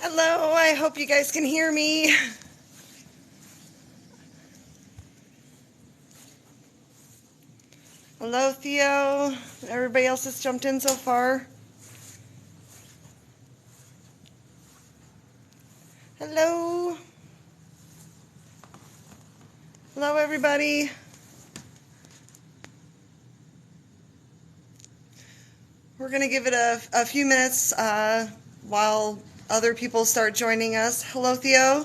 Hello, I hope you guys can hear me. Hello, Theo. Everybody else that's jumped in so far. Hello. Hello, everybody. We're going to give it a few minutes while other people start joining us. Hello, Theo.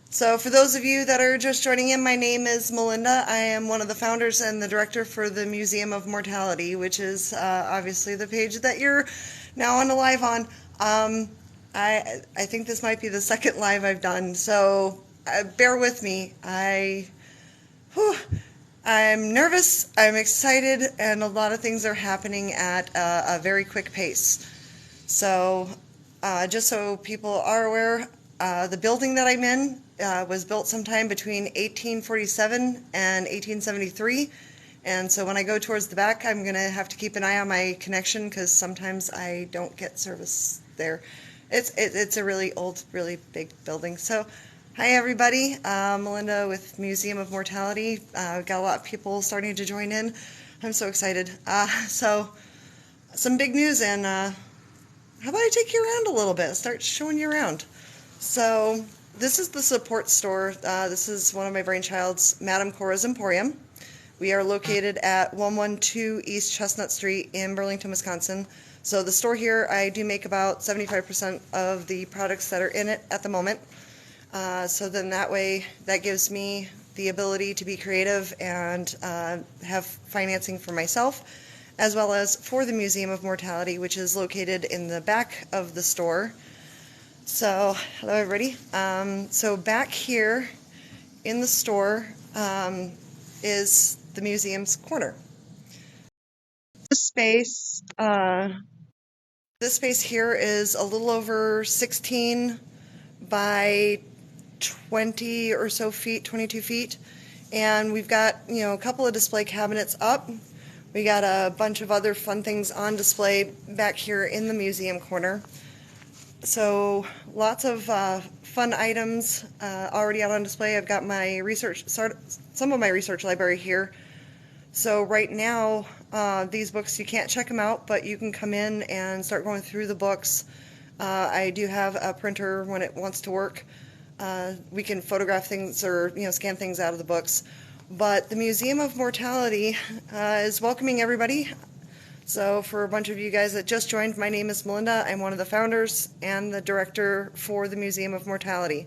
So for those of you that are just joining in, my name is Melinda. I am one of the founders and the director for the Museum of Mortality, which is obviously the page that you're now on the live on. I think this might be the second live I've done, so bear with me. I'm nervous, I'm excited, and a lot of things are happening at a very quick pace. So just so people are aware, the building that I'm in was built sometime between 1847 and 1873. And so when I go towards the back, I'm going to have to keep an eye on my connection because sometimes I don't get service there. It's a really old, really big building. So hi, everybody. Melinda with Museum of Mortality. Got a lot of people starting to join in. I'm so excited. So some big news, and how about I take you around a little bit, start showing you around. So this is the support store. This is one of my brainchilds, Madame Cora's Emporium. We are located at 112 East Chestnut Street in Burlington, Wisconsin. So the store here, I do make about 75% of the products that are in it at the moment. So then that way, that gives me the ability to be creative and have financing for myself, as well as for the Museum of Mortality, which is located in the back of the store. So, hello everybody. So back here in the store is the museum's corner. This space, here is a little over 16 by 20 or so feet, 22 feet. And we've got, a couple of display cabinets up. We got a bunch of other fun things on display back here in the museum corner. So lots of fun items already out on display. I've got my some of my research library here. So right now, these books, you can't check them out, but you can come in and start going through the books. I do have a printer when it wants to work. We can photograph things or scan things out of the books. But the Museum of Mortality is welcoming everybody. So for a bunch of you guys that just joined, my name is Melinda. I'm one of the founders and the director for the Museum of Mortality.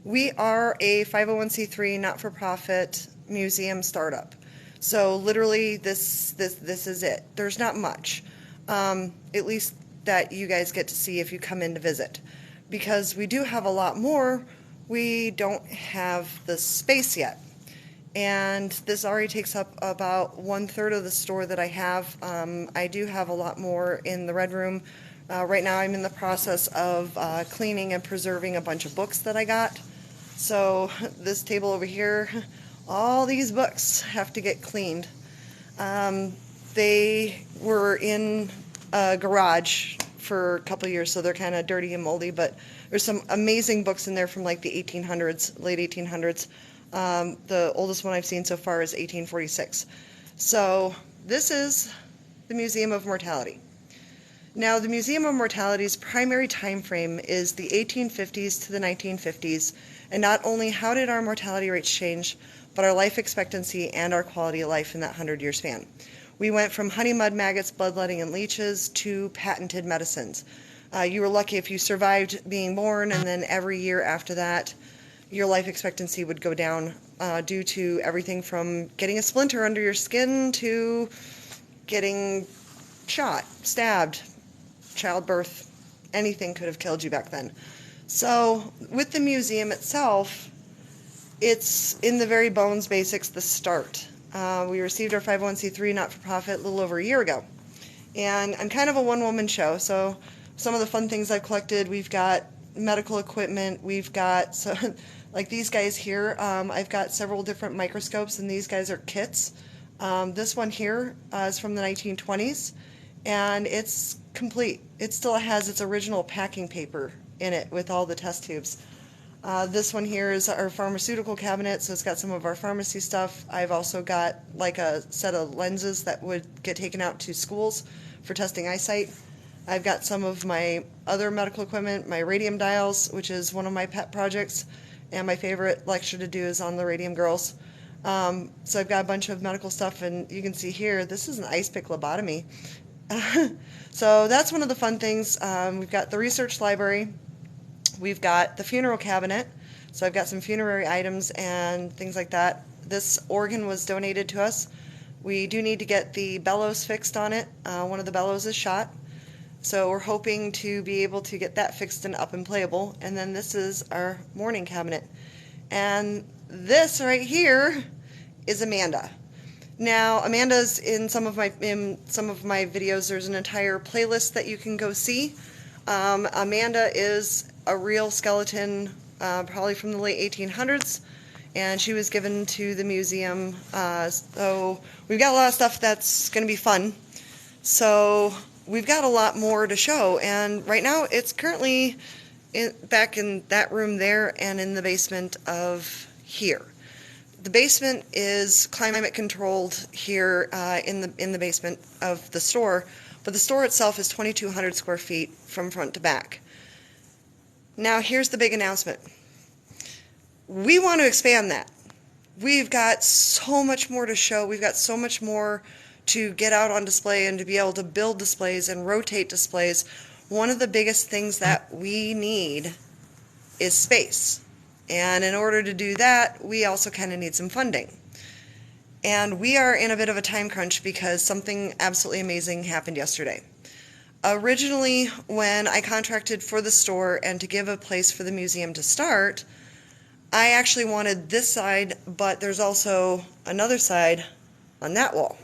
We are a 501c3 not-for-profit museum startup. So literally this is it. There's not much, at least that you guys get to see if you come in to visit. Because we do have a lot more, we don't have the space yet. And this already takes up about 1/3 of the store that I have. I do have a lot more in the Red Room. Right now I'm in the process of cleaning and preserving a bunch of books that I got. So this table over here, all these books have to get cleaned. They were in a garage for a couple of years, so they're kind of dirty and moldy, but there's some amazing books in there from like the 1800s, late 1800s. The oldest one I've seen so far is 1846. So this is the Museum of Mortality. Now, the Museum of Mortality's primary time frame is the 1850s to the 1950s, and not only how did our mortality rates change, but our life expectancy and our quality of life in that 100-year span. We went from honey, mud, maggots, bloodletting, and leeches to patented medicines. You were lucky if you survived being born, and then every year after that, your life expectancy would go down due to everything from getting a splinter under your skin to getting shot, stabbed, childbirth. Anything could have killed you back then. So with the museum itself, it's in the very bones basics, the start. We received our 501c3 not-for-profit a little over a year ago. And I'm kind of a one-woman show, so some of the fun things I've collected, we've got medical equipment, we've got, so, like these guys here, I've got several different microscopes, and these guys are kits. This one here is from the 1920s, and it's complete. It still has its original packing paper in it with all the test tubes. This one here is our pharmaceutical cabinet, so it's got some of our pharmacy stuff. I've also got like a set of lenses that would get taken out to schools for testing eyesight. I've got some of my other medical equipment, my radium dials, which is one of my pet projects, and my favorite lecture to do is on the radium girls. So I've got a bunch of medical stuff, and you can see here, this is an ice pick lobotomy. So that's one of the fun things. We've got the research library. We've got the funeral cabinet. So I've got some funerary items and things like that. This organ was donated to us. We do need to get the bellows fixed on it. One of the bellows is shot. So we're hoping to be able to get that fixed and up and playable. And then this is our mourning cabinet. And this right here is Amanda. Now, Amanda's in some of my videos. There's an entire playlist that you can go see. Amanda is a real skeleton, probably from the late 1800s, and she was given to the museum. So we've got a lot of stuff that's going to be fun. So we've got a lot more to show, and right now it's currently back in that room there and in the basement of here. The basement is climate controlled here in the basement of the store, but the store itself is 2,200 square feet from front to back. Now here's the big announcement. We want to expand that. We've got so much more to show. We've got so much more to get out on display and to be able to build displays and rotate displays. One of the biggest things that we need is space. And in order to do that, we also kind of need some funding. And we are in a bit of a time crunch because something absolutely amazing happened yesterday. Originally, when I contracted for the store and to give a place for the museum to start, I actually wanted this side, but there's also another side on that wall.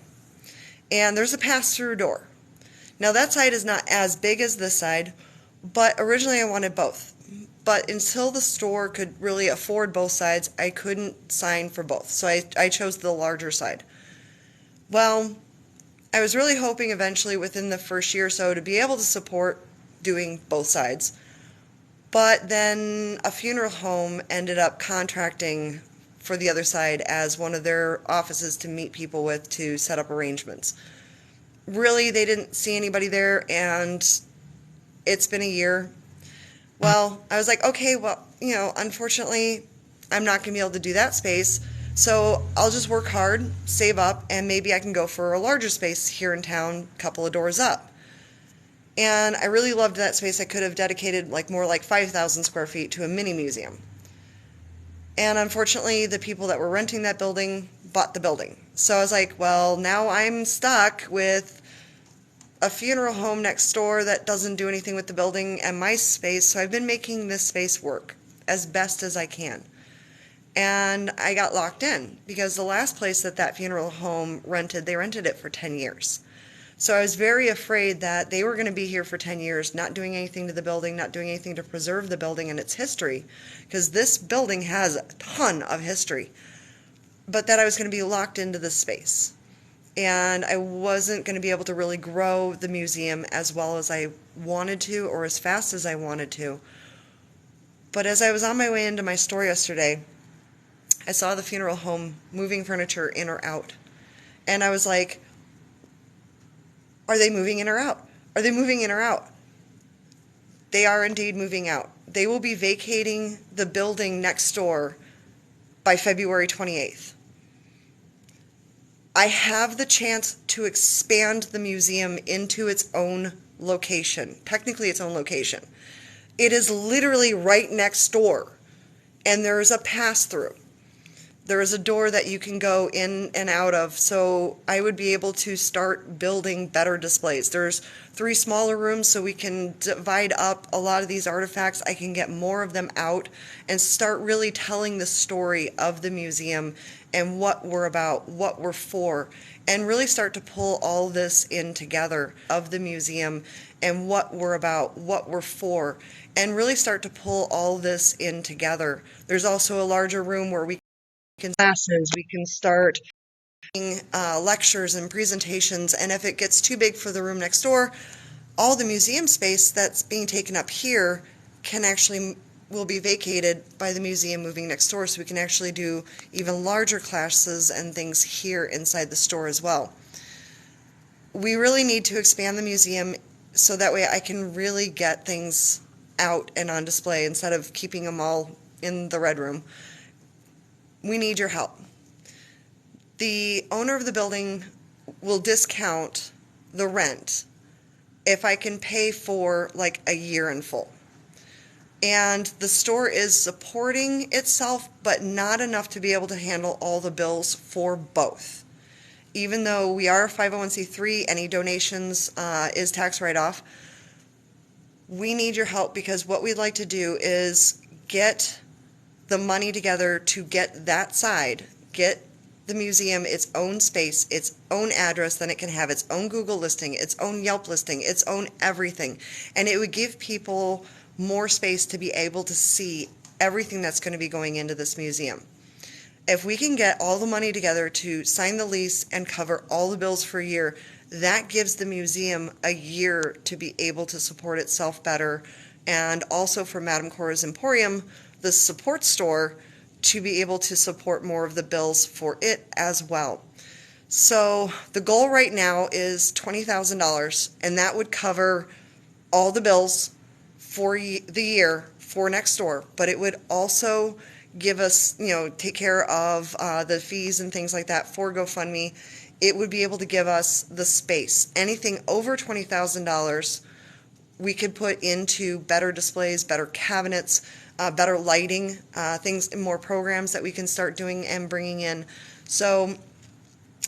And there's a pass-through door. Now that side is not as big as this side, but originally I wanted both. But until the store could really afford both sides, I couldn't sign for both. So I chose the larger side. Well, I was really hoping eventually within the first year or so to be able to support doing both sides. But then a funeral home ended up contracting for the other side as one of their offices to meet people with to set up arrangements. Really, they didn't see anybody there, and it's been a year. Well, I was like, okay, well, unfortunately, I'm not going to be able to do that space, so I'll just work hard, save up, and maybe I can go for a larger space here in town, a couple of doors up. And I really loved that space. I could have dedicated more like 5,000 square feet to a mini museum. And unfortunately, the people that were renting that building bought the building. So I was like, well, now I'm stuck with a funeral home next door that doesn't do anything with the building and my space, so I've been making this space work as best as I can. And I got locked in because the last place that funeral home rented, they rented it for 10 years. So I was very afraid that they were going to be here for 10 years, not doing anything to the building, not doing anything to preserve the building and its history, because this building has a ton of history, but that I was going to be locked into this space. And I wasn't going to be able to really grow the museum as well as I wanted to or as fast as I wanted to. But as I was on my way into my store yesterday, I saw the funeral home moving furniture in or out. And I was like, are they moving in or out? Are they moving in or out? They are indeed moving out. They will be vacating the building next door by February 28th. I have the chance to expand the museum into its own location, technically its own location. It is literally right next door, and there is a pass-through. There is a door that you can go in and out of, so I would be able to start building better displays. There's 3 smaller rooms, so we can divide up a lot of these artifacts. I can get more of them out and start really telling the story of the museum and what we're about, what we're for, and really start to pull all this in together of the museum and what we're about, what we're for, and really start to pull all this in together. There's also a larger room where we can classes, we can start lectures and presentations, and if it gets too big for the room next door, all the museum space that's being taken up here will be vacated by the museum moving next door, so we can actually do even larger classes and things here inside the store as well. We really need to expand the museum so that way I can really get things out and on display instead of keeping them all in the red room. We need your help. The owner of the building will discount the rent if I can pay for like a year in full. And the store is supporting itself, but not enough to be able to handle all the bills for both. Even though we are a 501c3, any donations is tax write-off. We need your help because what we'd like to do is get the money together to get that side, get the museum its own space, its own address, then it can have its own Google listing, its own Yelp listing, its own everything. And it would give people more space to be able to see everything that's going to be going into this museum. If we can get all the money together to sign the lease and cover all the bills for a year, that gives the museum a year to be able to support itself better, and also for Madame Cora's Emporium, the support store, to be able to support more of the bills for it as well. So the goal right now is $20,000, and that would cover all the bills for the year for next door, but it would also give us, take care of the fees and things like that for GoFundMe. It would be able to give us the space. Anything over $20,000 we could put into better displays, better cabinets, better lighting, things, more programs that we can start doing and bringing in. So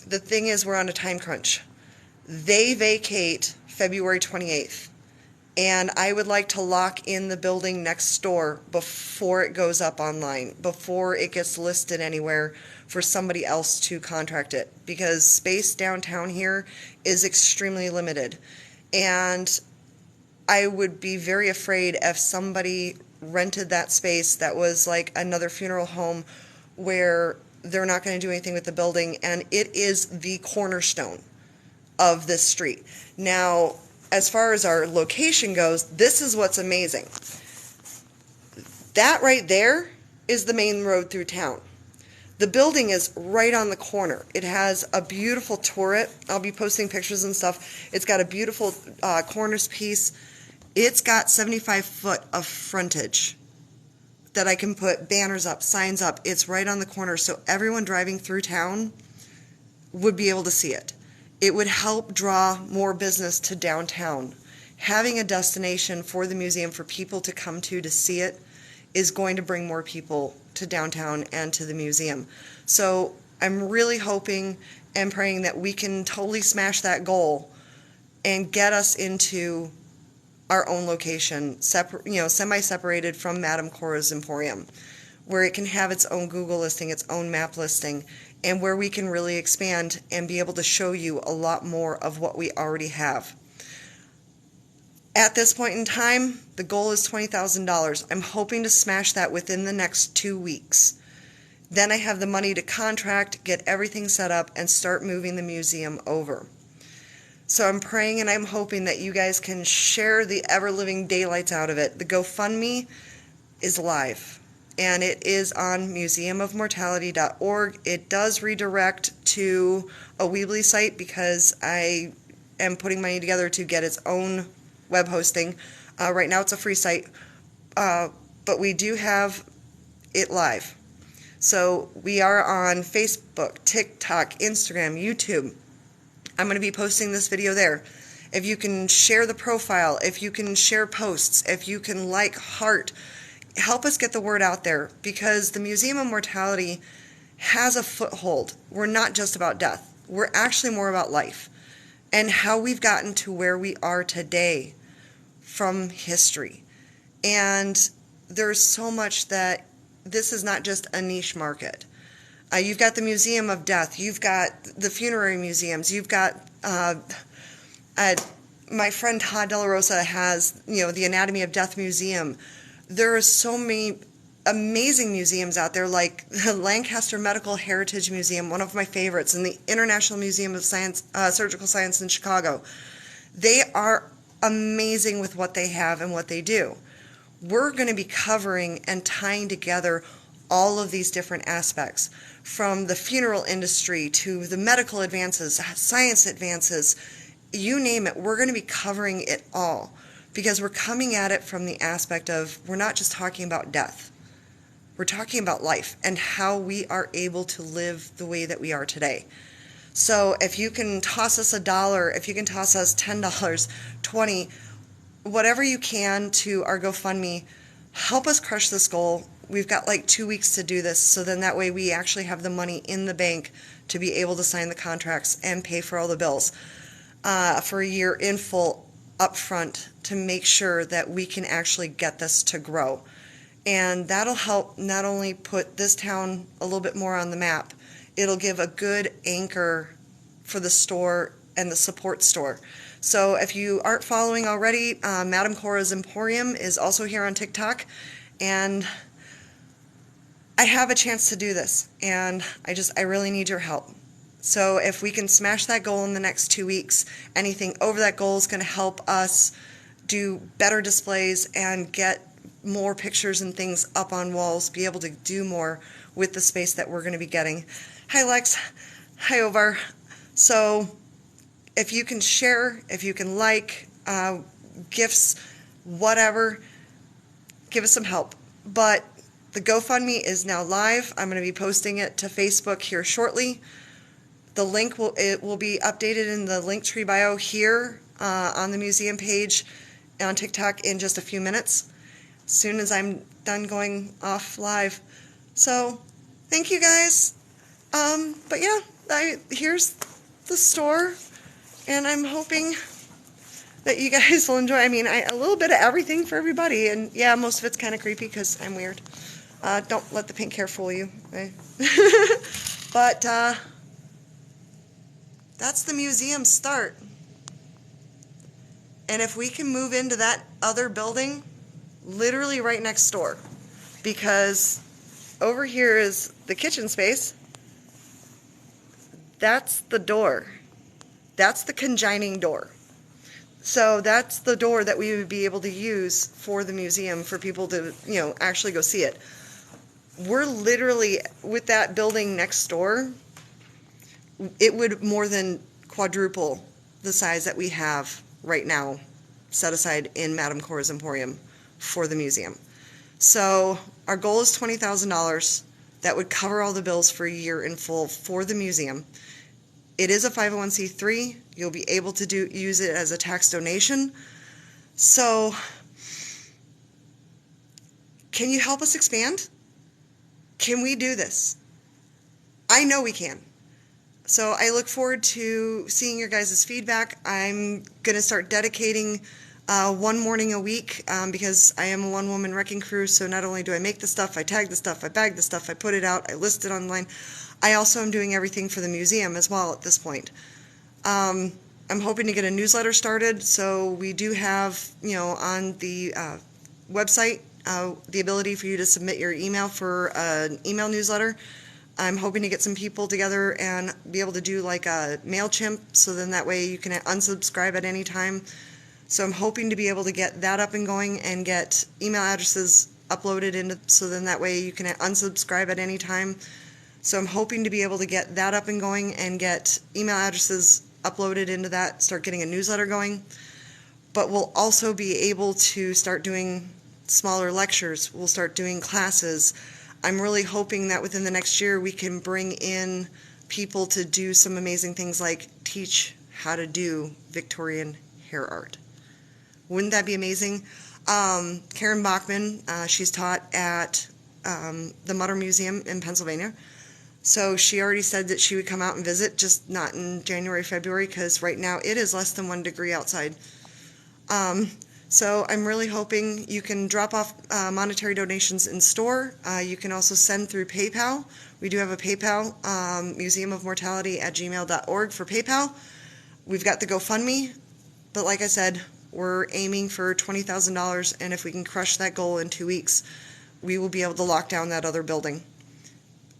the thing is, we're on a time crunch. They vacate February 28th. And I would like to lock in the building next door before it goes up online, before it gets listed anywhere for somebody else to contract it, because space downtown here is extremely limited. And I would be very afraid if somebody rented that space that was like another funeral home where they're not going to do anything with the building, and it is the cornerstone of this street. Now, as far as our location goes, this is what's amazing. That right there is the main road through town. The building is right on the corner. It has a beautiful turret. I'll be posting pictures and stuff. It's got a beautiful cornice piece. It's got 75 foot of frontage that I can put banners up, signs up. It's right on the corner, so everyone driving through town would be able to see it. It would help draw more business to downtown. Having a destination for the museum for people to come to see it is going to bring more people to downtown and to the museum. So I'm really hoping and praying that we can totally smash that goal and get us into our own location, semi-separated from Madame Cora's Emporium, where it can have its own Google listing, its own map listing, and where we can really expand and be able to show you a lot more of what we already have. At this point in time, the goal is $20,000. I'm hoping to smash that within the next 2 weeks. Then I have the money to contract, get everything set up, and start moving the museum over. So I'm praying and I'm hoping that you guys can share the ever-living daylights out of it. The GoFundMe is live, and it is on museumofmortality.org. It does redirect to a Weebly site because I am putting money together to get its own web hosting. Right now it's a free site, but we do have it live. So we are on Facebook, TikTok, Instagram, YouTube. I'm going to be posting this video there. If you can share the profile, if you can share posts, if you can heart, help us get the word out there, because the Museum of Mortality has a foothold. We're not just about death. We're actually more about life and how we've gotten to where we are today from history. And there's so much that this is not just a niche market. You've got the Museum of Death. You've got the funerary museums. You've got my friend Todd De La Rosa has, the Anatomy of Death Museum. There are so many amazing museums out there, like the Lancaster Medical Heritage Museum, one of my favorites, and the International Museum of Science, Surgical Science in Chicago. They are amazing with what they have and what they do. We're going to be covering and tying together all of these different aspects, from the funeral industry to the medical advances, science advances, you name it. We're going to be covering it all, because we're coming at it from the aspect of, we're not just talking about death. We're talking about life and how we are able to live the way that we are today. So if you can toss us $1, if you can toss us $10, $20, whatever you can to our GoFundMe, help us crush this goal. We've got like 2 weeks to do this, so then that way we actually have the money in the bank to be able to sign the contracts and pay for all the bills for a year in full up front, to make sure that we can actually get this to grow. And that'll help not only put this town a little bit more on the map, it'll give a good anchor for the store and the support store. So if you aren't following already, Madame Cora's Emporium is also here on TikTok, and I have a chance to do this, and I really need your help. So if we can smash that goal in the next 2 weeks, anything over that goal is going to help us do better displays and get more pictures and things up on walls, be able to do more with the space that we're going to be getting. Hi Lex, hi Ovar. So if you can share, if you can like, gifts, whatever, give us some help. But the GoFundMe is now live. I'm going to be posting it to Facebook here shortly. The link will be updated in the Linktree bio here on the museum page on TikTok in just a few minutes, as soon as I'm done going off live. So thank you guys. But yeah, here's the store, and I'm hoping that you guys will enjoy. I mean, a little bit of everything for everybody, and yeah, most of it's kind of creepy because I'm weird. Don't let the pink hair fool you. Okay? But that's the museum start. And if we can move into that other building, literally right next door, because over here is the kitchen space. That's the door. That's the conjining door. So that's the door that we would be able to use for the museum, for people to, actually go see it. We're literally, with that building next door, it would more than quadruple the size that we have right now set aside in Madame Cora's Emporium for the museum. So our goal is $20,000. That would cover all the bills for a year in full for the museum. It is a 501c3. You'll be able to use it as a tax donation. So can you help us expand? Can we do this? I know we can. So I look forward to seeing your guys' feedback. I'm going to start dedicating one morning a week because I am a one-woman wrecking crew. So not only do I make the stuff, I tag the stuff, I bag the stuff, I put it out, I list it online. I also am doing everything for the museum as well at this point. I'm hoping to get a newsletter started. So we do have, on the website, the ability for you to submit your email for an email newsletter. I'm hoping to get some people together and be able to do like a MailChimp, so then that way you can unsubscribe at any time. So I'm hoping to be able to get that up and going and get email addresses uploaded into, so then that way you can unsubscribe at any time. So I'm hoping to be able to get that up and going and get email addresses uploaded into that, start getting a newsletter going. But we'll also be able to start doing smaller lectures. We'll start doing classes. I'm really hoping that within the next year we can bring in people to do some amazing things like teach how to do Victorian hair art. Wouldn't that be amazing? Karen Bachman, she's taught at the Mutter Museum in Pennsylvania. So she already said that she would come out and visit, just not in January, February, because right now it is less than 1 degree outside. So I'm really hoping you can drop off monetary donations in store. You can also send through PayPal. We do have a PayPal, museumofmortality@gmail.org for PayPal. We've got the GoFundMe, but like I said, we're aiming for $20,000, and if we can crush that goal in 2 weeks, we will be able to lock down that other building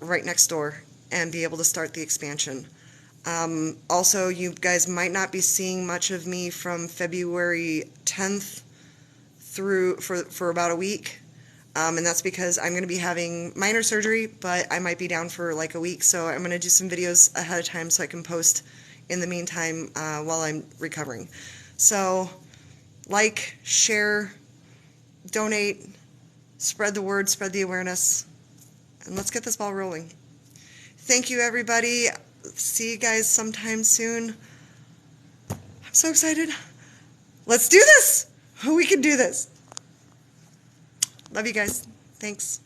right next door and be able to start the expansion. Also, you guys might not be seeing much of me from February 10th through for about a week. And that's because I'm going to be having minor surgery, but I might be down for like a week. So I'm going to do some videos ahead of time so I can post in the meantime while I'm recovering. So like, share, donate, spread the word, spread the awareness, and let's get this ball rolling. Thank you, everybody. See you guys sometime soon. I'm so excited. Let's do this. We can do this. Love you guys. Thanks.